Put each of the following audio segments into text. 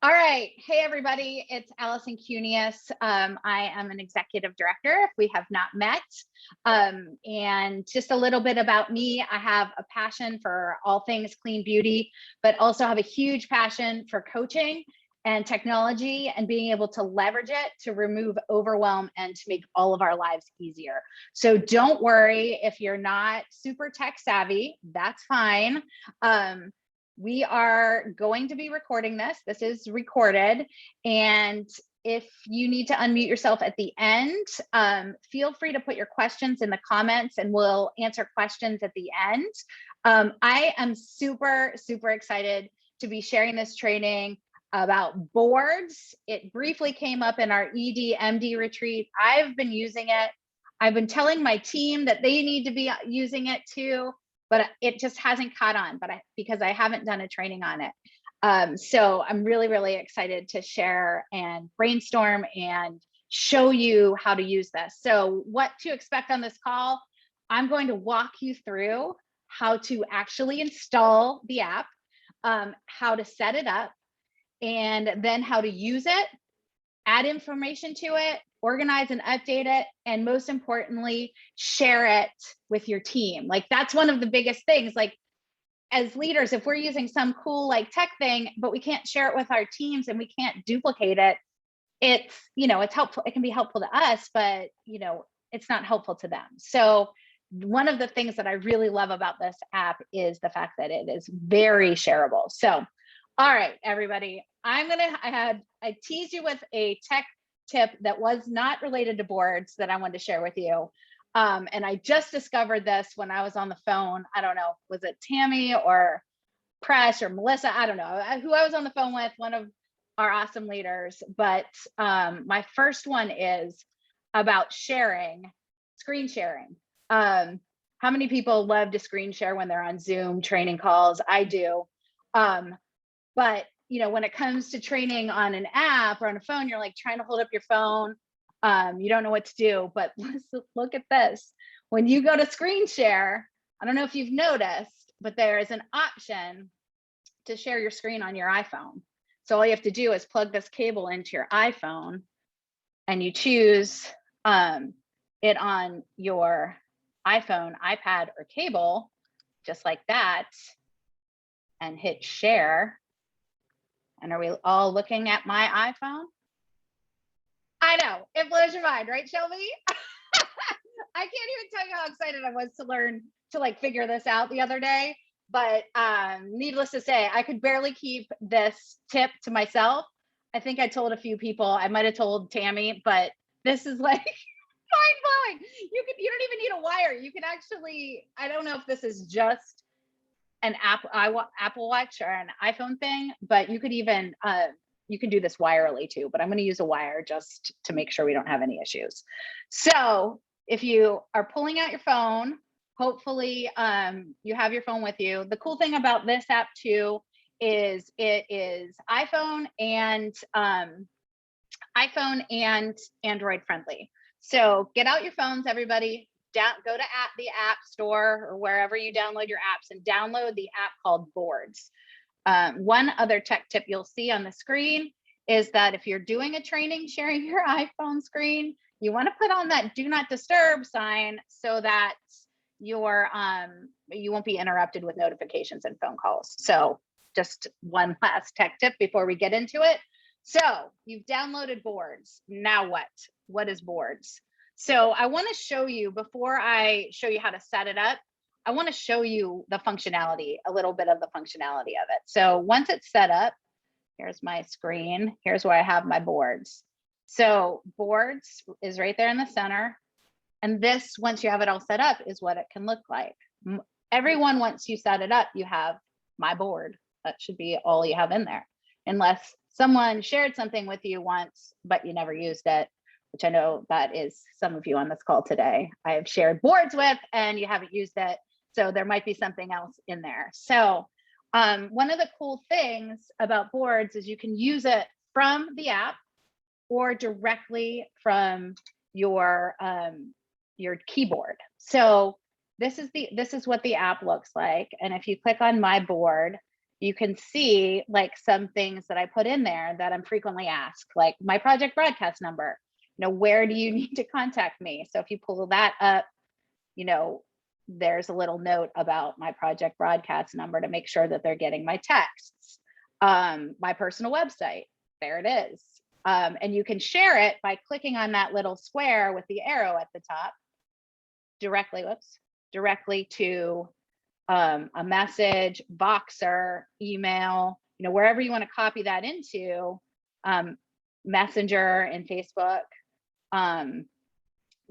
All right. Hey, everybody. It's Allyson Cunius. I am an executive director, if we have not met. And just a little bit about me. I have a passion for all things clean beauty, but also have a huge passion for coaching and technology and being able to leverage it to remove overwhelm and to make all of our lives easier. So don't worry if you're not super tech savvy, that's fine. We are going to be recording this. This is recorded. And if you need to unmute yourself at the end, feel free to put your questions in the comments and we'll answer questions at the end. I am super, super excited to be sharing this training about boards. It briefly came up in our ED MD retreat. I've been using it. I've been telling my team that they need to be using it too, but it just hasn't caught on, because I haven't done a training on it. So I'm really, really excited to share and brainstorm and show you how to use this. So what to expect on this call, I'm going to walk you through how to actually install the app, how to set it up, and then how to use it, add information to it, organize and update it, and most importantly, share it with your team. Like that's one of the biggest things. Like as leaders, if we're using some cool like tech thing, but we can't share it with our teams and we can't duplicate it, it's helpful. It can be helpful to us, but it's not helpful to them. So one of the things that I really love about this app is the fact that it is very shareable. So, all right, everybody, I teased you with a tech tip that was not related to boards that I wanted to share with you. And I just discovered this when I was on the phone. I don't know, was it Tammy or Press or Melissa? I don't know who I was on the phone with, one of our awesome leaders. But my first one is about screen sharing. How many people love to screen share when they're on Zoom training calls? I do. But when it comes to training on an app or on a phone, you're like trying to hold up your phone. You don't know what to do, but let's look at this. When you go to screen share, I don't know if you've noticed, but there is an option to share your screen on your iPhone. So all you have to do is plug this cable into your iPhone and you choose it on your iPhone, iPad, or cable, just like that, and hit share. And are we all looking at my iPhone? I know, it blows your mind, right, Shelby? I can't even tell you how excited I was to learn to figure this out the other day. But needless to say, I could barely keep this tip to myself. I think I told a few people. I might have told Tammy, but this is like mind blowing. You don't even need a wire. You can actually, I don't know if this is just an Apple Watch or an iPhone thing, but you could even you can do this wirely too, but I'm going to use a wire just to make sure we don't have any issues. So if you are pulling out your phone, hopefully you have your phone with you. The cool thing about this app too is it is iPhone and Android friendly. So get out your phones, everybody. Go to the app store or wherever you download your apps and download the app called Boards. One other tech tip you'll see on the screen is that if you're doing a training sharing your iPhone screen, you want to put on that do not disturb sign so that you won't be interrupted with notifications and phone calls. So just one last tech tip before we get into it. So you've downloaded Boards. Now what? What is Boards? So I want to show you, before I show you how to set it up, I want to show you the functionality, a little bit of the functionality of it. So once it's set up, here's my screen. Here's where I have my boards. So Boards is right there in the center. And this, once you have it all set up, is what it can look like. Everyone, once you set it up, you have my board. That should be all you have in there, unless someone shared something with you once, but you never used it, which I know that is some of you on this call today. I have shared boards with and you haven't used it. So there might be something else in there. So one of the cool things about Boards is you can use it from the app or directly from your keyboard. So this is what the app looks like. And if you click on my board, you can see like some things that I put in there that I'm frequently asked, like my project broadcast number, where do you need to contact me? So if you pull that up, there's a little note about my project broadcast number to make sure that they're getting my texts. My personal website, there it is. And you can share it by clicking on that little square with the arrow at the top directly to a message, Voxer, email, wherever you want to copy that into, Messenger and Facebook,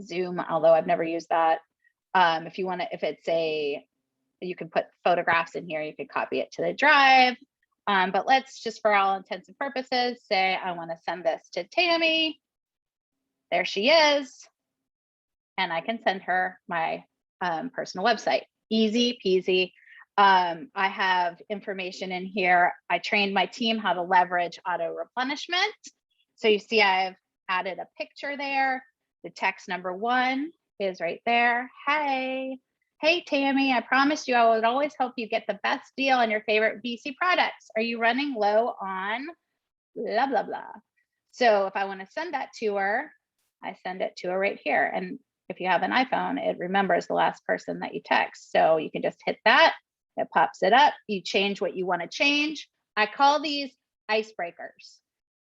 Zoom, although I've never used that. You can put photographs in here, you could copy it to the drive. But let's just, for all intents and purposes, say I want to send this to Tammy. There she is. And I can send her my personal website. Easy peasy. I have information in here. I trained my team how to leverage auto replenishment. So you see I've added a picture there. The text number 1 is right there. Hey, Tammy, I promised you I would always help you get the best deal on your favorite BC products. Are you running low on blah, blah, blah? So if I want to send that to her, I send it to her right here. And if you have an iPhone, it remembers the last person that you text. So you can just hit that, it pops it up. You change what you want to change. I call these icebreakers.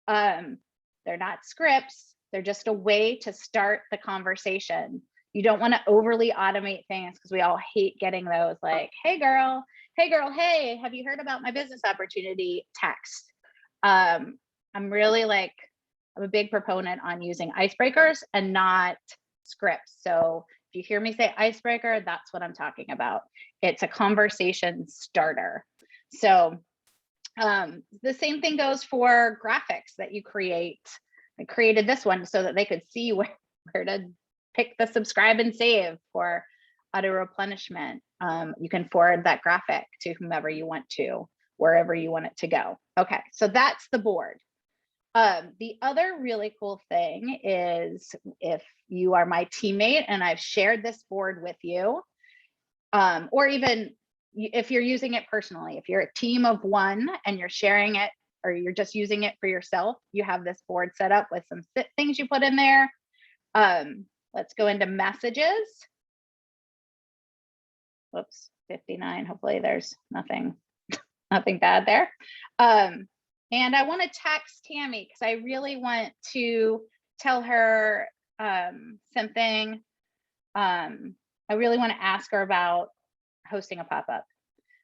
They're not scripts. They're just a way to start the conversation. You don't want to overly automate things because we all hate getting those like, hey girl, hey, have you heard about my business opportunity text? I'm a big proponent on using icebreakers and not scripts. So if you hear me say icebreaker, that's what I'm talking about. It's a conversation starter. So the same thing goes for graphics that you create. I created this one so that they could see where to pick the subscribe and save for auto replenishment. You can forward that graphic to whomever you want to, wherever you want it to go. Okay, so that's the board. The other really cool thing is if you are my teammate and I've shared this board with you, or even if you're using it personally, if you're a team of 1 and you're sharing it or you're just using it for yourself, you have this board set up with some things you put in there. Let's go into messages. Whoops, 59. Hopefully there's nothing bad there. And I want to text Tammy because I really want to tell her something. I really want to ask her about hosting a pop-up.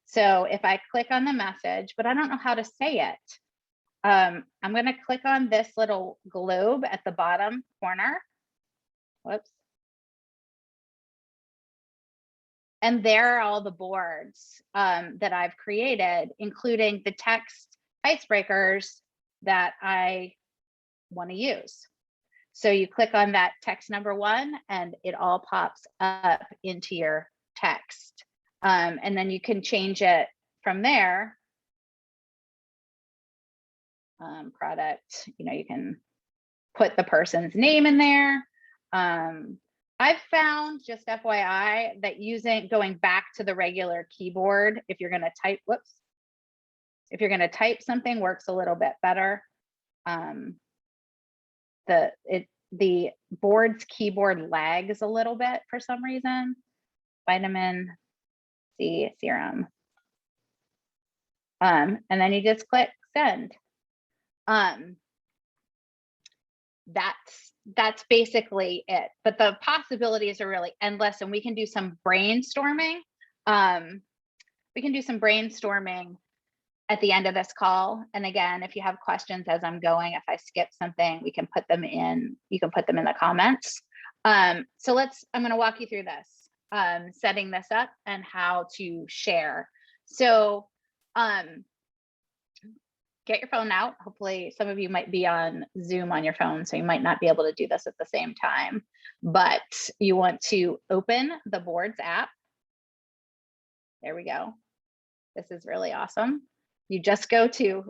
So if I click on the message, but I don't know how to say it, I'm going to click on this little globe at the bottom corner. Whoops. And there are all the boards that I've created, including the text icebreakers that I want to use. So you click on that text number 1 and it all pops up into your text. And then you can change it from there. Product, you can put the person's name in there. I've found, just FYI, that going back to the regular keyboard, if you're going to type, if you're going to type something, works a little bit better. The board's keyboard lags a little bit for some reason. Vitamin C serum. And then you just click send. That's basically it, but the possibilities are really endless, and we can do some brainstorming. At the end of this call. And again, if you have questions as I'm going, if I skip something, we can put them in, you can put them in the comments. I'm going to walk you through this, setting this up and how to share. So get your phone out. Hopefully some of you might be on Zoom on your phone, so you might not be able to do this at the same time, but you want to open the Boards app. There we go. This is really awesome. You just go to,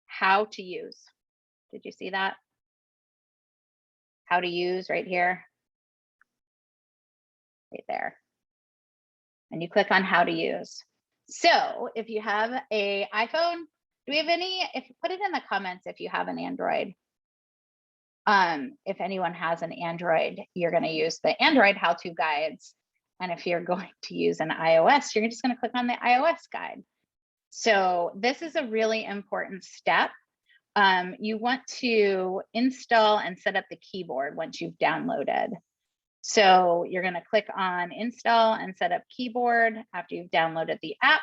how to use. Did you see that? How to use right here. Right there. And you click on how to use. So if you have a iPhone, do we have any, put it in the comments if you have an Android. If anyone has an Android, you're going to use the Android how-to guides. And if you're going to use an iOS, you're just going to click on the iOS guide. So this is a really important step. You want to install and set up the keyboard once you've downloaded. So you're going to click on install and set up keyboard after you've downloaded the app.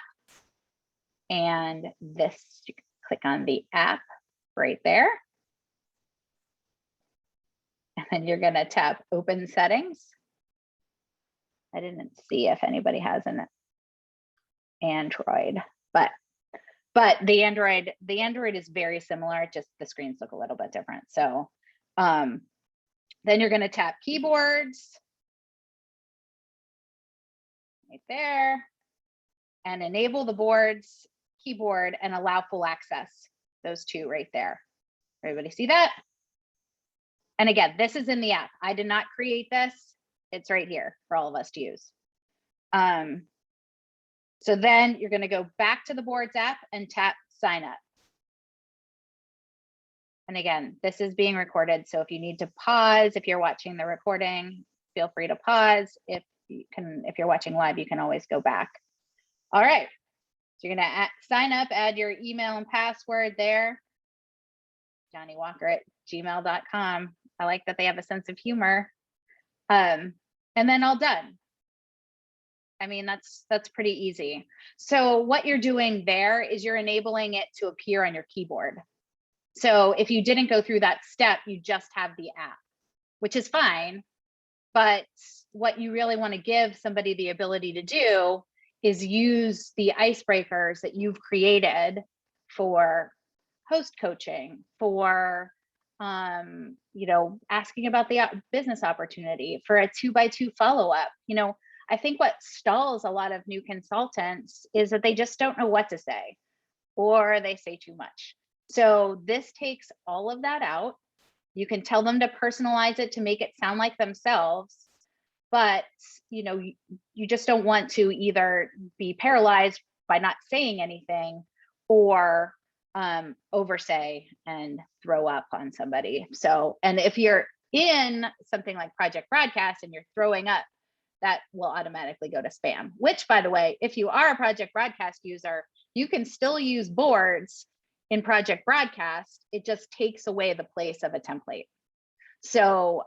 And this, you can click on the app right there. And then you're going to tap open settings. I didn't see if anybody has an Android, but the Android is very similar, just the screens look a little bit different. So then you're going to tap keyboards right there and enable the boards, keyboard, and allow full access. Those two right there. Everybody see that? And again, this is in the app. I did not create this. It's right here for all of us to use. So then you're going to go back to the boards app and tap sign up. And again, this is being recorded. So if you need to pause, if you're watching the recording, feel free to pause. If you're watching live, you can always go back. All right. So you're going to sign up, add your email and password there. JohnnyWalker@gmail.com. I like that they have a sense of humor. And then all done. I mean, that's pretty easy. So what you're doing there is you're enabling it to appear on your keyboard. So if you didn't go through that step, you just have the app, which is fine. But what you really want to give somebody the ability to do is use the icebreakers that you've created for host coaching, for asking about the business opportunity, for a 2x2 follow-up. I think what stalls a lot of new consultants is that they just don't know what to say, or they say too much. So this takes all of that out. You can tell them to personalize it to make it sound like themselves, but you just don't want to either be paralyzed by not saying anything or oversay and throw up on somebody. So, and if you're in something like Project Broadcast and you're throwing up, that will automatically go to spam, which, by the way, if you are a Project Broadcast user, you can still use boards in Project Broadcast. It just takes away the place of a template. So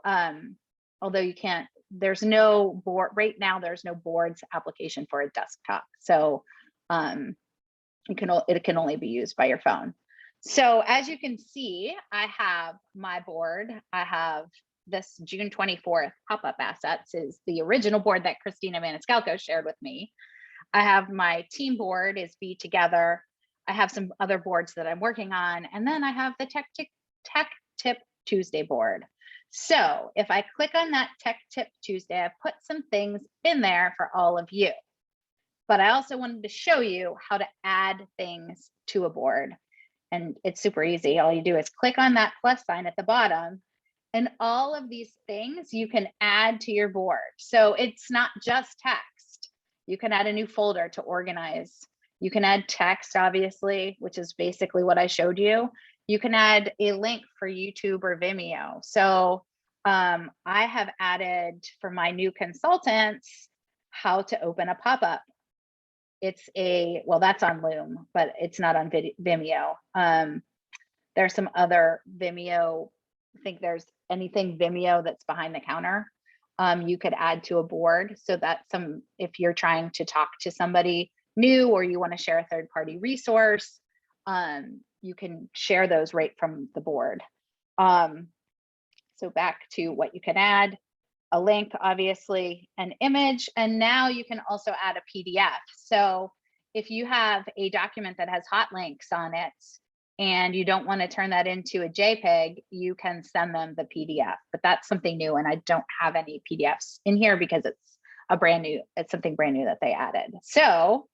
although you can't, there's no board right now, there's no boards application for a desktop. So it can only be used by your phone. So as you can see, I have my board. I have this June 24th pop-up assets is the original board that Christina Maniscalco shared with me. I have my team board is Be Together. I have some other boards that I'm working on. And then I have the Tech Tip Tuesday board. So if I click on that Tech Tip Tuesday, I've put some things in there for all of you. But I also wanted to show you how to add things to a board. And it's super easy. All you do is click on that plus sign at the bottom. And all of these things you can add to your board. So it's not just text. You can add a new folder to organize. You can add text, obviously, which is basically what I showed you. You can add a link for YouTube or Vimeo. So I have added for my new consultants how to open a pop-up. It's that's on Loom, but it's not on Vimeo. There's some other Vimeo. I think there's anything Vimeo that's behind the counter. You could add to a board so that if you're trying to talk to somebody new or you want to share a third-party resource, you can share those right from the board. So back to what you can add. A link, obviously, an image, and now you can also add a PDF. So if you have a document that has hot links on it and you don't want to turn that into a JPEG, you can send them the PDF. But that's something new, and I don't have any PDFs in here because it's something brand new that they added. So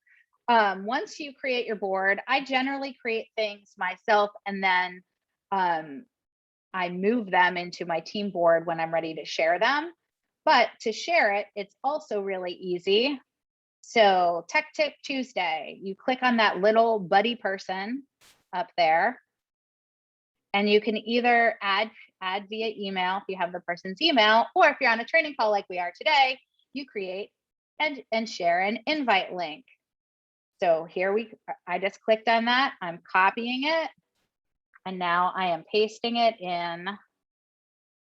once you create your board, I generally create things myself, and then I move them into my team board when I'm ready to share them. But to share it, it's also really easy. So Tech Tip Tuesday, you click on that little buddy person up there, and you can either add via email if you have the person's email, or if you're on a training call like we are today, you create and share an invite link. So here I just clicked on that, I'm copying it, and now I am pasting it in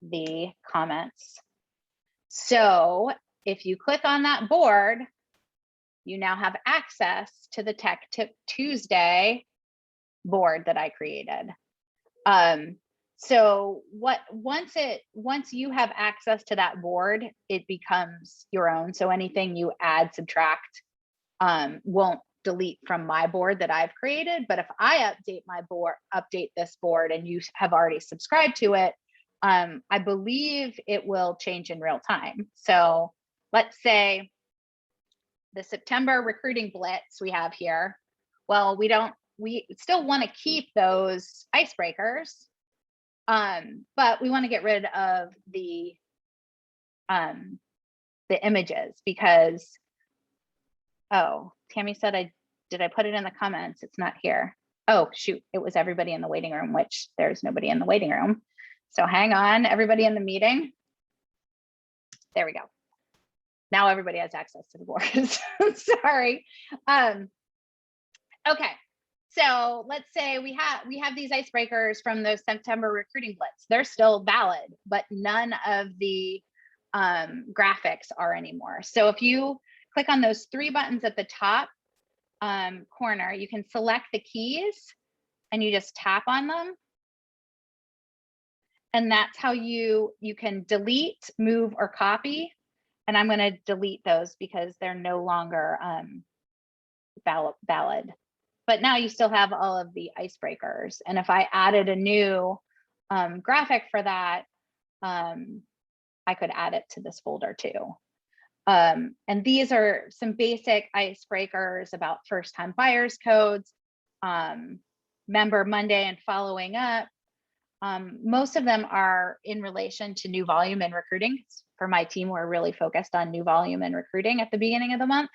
the comments. So if you click on that board, you now have access to the Tech Tip Tuesday board that I created. So once you have access to that board, it becomes your own. So anything you add, subtract, won't delete from my board that I've created. But if I update this board and you have already subscribed to it, I believe it will change in real time. So let's say the September recruiting blitz we have here. Well, we still want to keep those icebreakers, but we want to get rid of the images because, oh, Tammy said did I put it in the comments? It's not here. Oh, shoot, it was everybody in the waiting room, which there's nobody in the waiting room. So hang on, everybody in the meeting. There we go. Now everybody has access to the boards. Sorry. Okay. So let's say we have these icebreakers from the September recruiting blitz. They're still valid, but none of the graphics are anymore. So if you click on those three buttons at the top corner, you can select the keys and you just tap on them. And that's how you can delete, move, or copy. And I'm going to delete those because they're no longer valid. But now you still have all of the icebreakers. And if I added a new graphic for that, I could add it to this folder too. And these are some basic icebreakers about first-time buyers codes, Member Monday and following up. Most of them are in relation to new volume and recruiting. For my team, we're really focused on new volume and recruiting at the beginning of the month.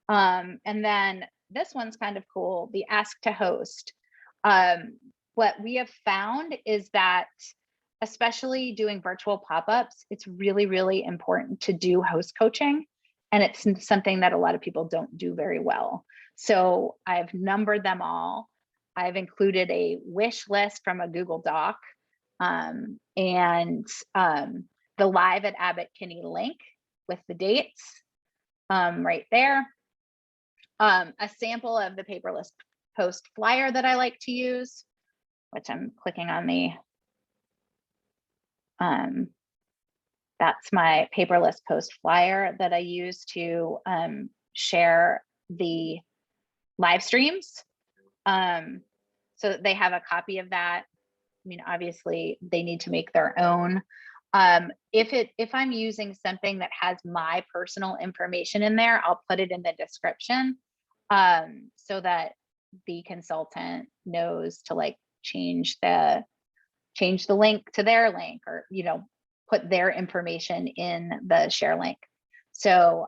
And then this one's kind of cool, the ask to host. What we have found is that, especially doing virtual pop-ups, it's really, really important to do host coaching. And it's something that a lot of people don't do very well. So I've numbered them all. I've included a wish list from a Google Doc and the live at Abbott Kinney link with the dates right there. A sample of the paperless post flyer that I like to use, which I'm clicking on the, that's my paperless post flyer that I use to share the live streams. So they have a copy of that. I mean, obviously they need to make their own. If I'm using something that has my personal information in there, I'll put it in the description so that the consultant knows to like change the link to their link, or put their information in the share link. So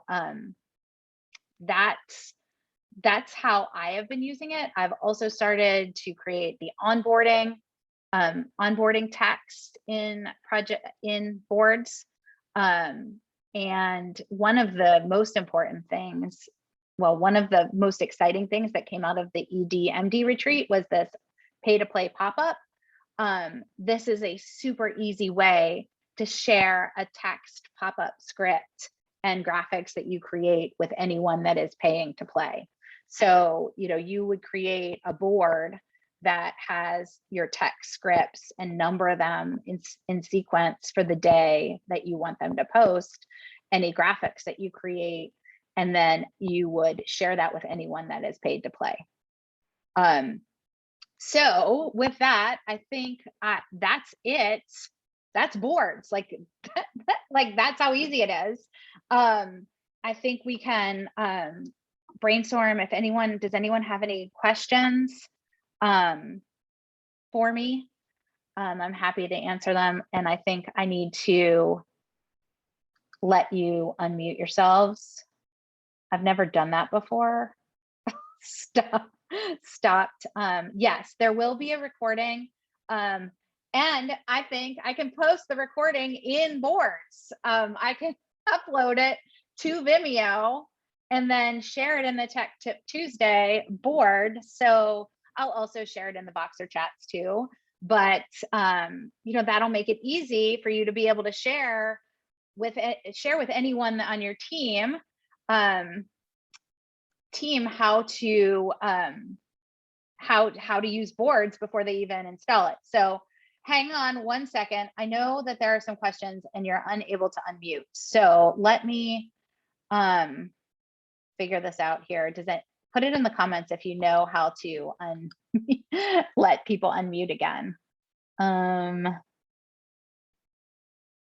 that's how I have been using it. I've also started to create the onboarding text in boards. And one of the most important things, well, one of the most exciting things that came out of the ED-MD retreat was this pay to play pop-up. This is a super easy way to share a text pop-up script and graphics that you create with anyone that is paying to play. So, you would create a board that has your text scripts and number them in sequence for the day that you want them to post, any graphics that you create, and then you would share that with anyone that is paid to play. So with that, I think that's it. That's boards. Like that's how easy it is. I think we can brainstorm. Does anyone have any questions for me? I'm happy to answer them. And I think I need to let you unmute yourselves. I've never done that before. Stopped. Yes, there will be a recording. And I think I can post the recording in boards. I can upload it to Vimeo and then share it in the Tech Tip Tuesday board. So I'll also share it in the Boxer chats too. But you know, that'll make it easy for you to be able to share with anyone on your team how to use boards before they even install it. So hang on one second. I know that there are some questions and you're unable to unmute. So let me figure this out here. Does it put it in the comments if you know how to let people unmute again?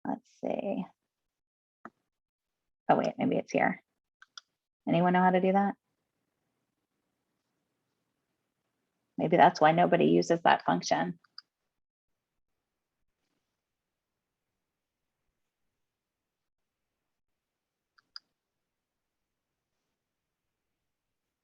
Let's see. Oh wait, maybe it's here. Anyone know how to do that? Maybe that's why nobody uses that function.